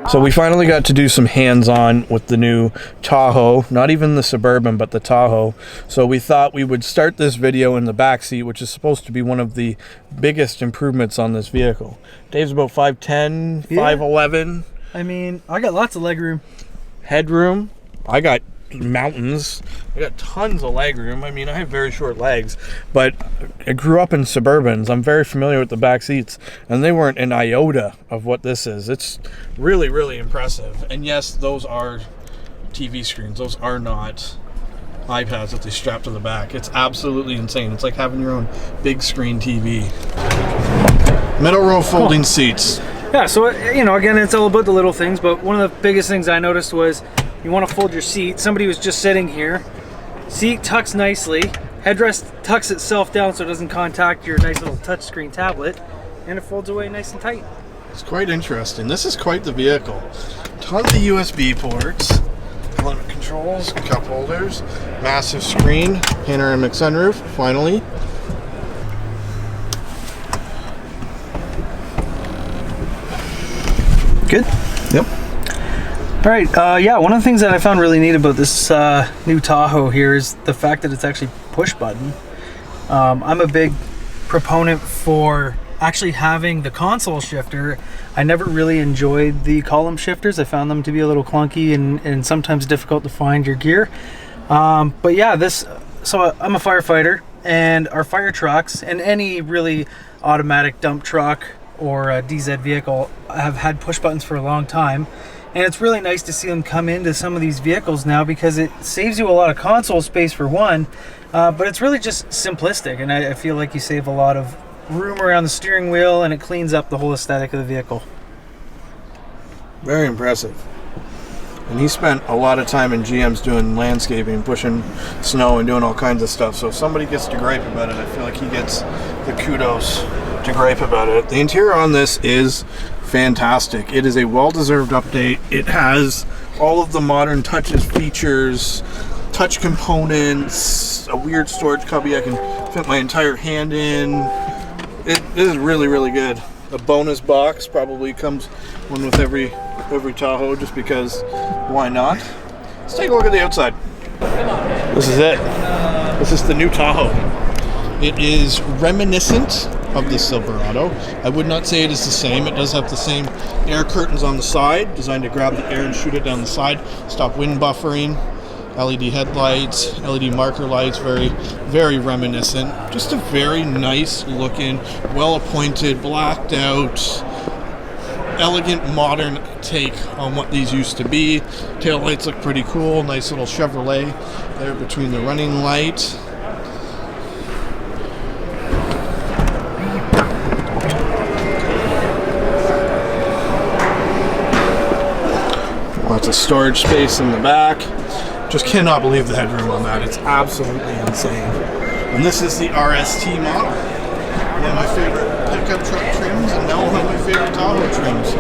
So we finally got to do some hands-on with the new Tahoe, not even the Suburban, but the Tahoe. So we thought we would start this video in the back seat, which is supposed to be one of the biggest improvements on this vehicle. Dave's about 5'10", 5'11". I mean, I got lots of legroom. Headroom. I got mountains. I got tons of legroom. I mean, I have very short legs, but I grew up in Suburbans. I'm very familiar with the back seats, and they weren't an iota of what this is. It's really, really impressive. And yes, those are TV screens. Those are not iPads that they strap to the back. It's absolutely insane. It's like having your own big screen TV. Middle row folding seats. Yeah, so, you know, again, it's all about the little things, but one of the biggest things I noticed was you want to fold your seat. Somebody was just sitting here. Seat tucks nicely. Headrest tucks itself down so it doesn't contact your nice little touchscreen tablet, and it folds away nice and tight. It's quite interesting. This is quite the vehicle. Tons of USB ports, climate controls, cup holders, massive screen, panoramic sunroof, finally. Good? Yep. All right, yeah, one of the things that I found really neat about this new Tahoe here is the fact that it's actually push button. I'm a big proponent for actually having the console shifter. I never really enjoyed the column shifters. I found them to be a little clunky and sometimes difficult to find your gear. But yeah, so I'm a firefighter, and our fire trucks and any really automatic dump truck or a DZ vehicle have had push buttons for a long time. And it's really nice to see them come into some of these vehicles now because it saves you a lot of console space for one, but it's really just simplistic, and I feel like you save a lot of room around the steering wheel, and it cleans up the whole aesthetic of the vehicle. Very impressive. And he spent a lot of time in GM's doing landscaping, pushing snow and doing all kinds of stuff. So if somebody gets to gripe about it, I feel like he gets the kudos to gripe about it. The interior on this is fantastic. It is a well-deserved update. It has all of the modern touches, features, touch components, a weird storage cubby I can fit my entire hand in. It is really, really good. A bonus box probably comes one with every Tahoe, just because why not? Let's take a look at the outside. This is it. This is the new Tahoe. It is reminiscent of the Silverado. I would not say it is the same. It does have the same air curtains on the side, designed to grab the air and shoot it down the side, stop wind buffering, LED headlights, LED marker lights, very, very reminiscent. Just a very nice looking, well-appointed, blacked out, elegant, modern take on what these used to be. Taillights look pretty cool. Nice little Chevrolet there between the running light. Lots of storage space in the back. Just cannot believe the headroom on that. It's absolutely insane. And this is the RST model. One of my favorite pickup truck trims, and now one of my favorite Tahoe trims.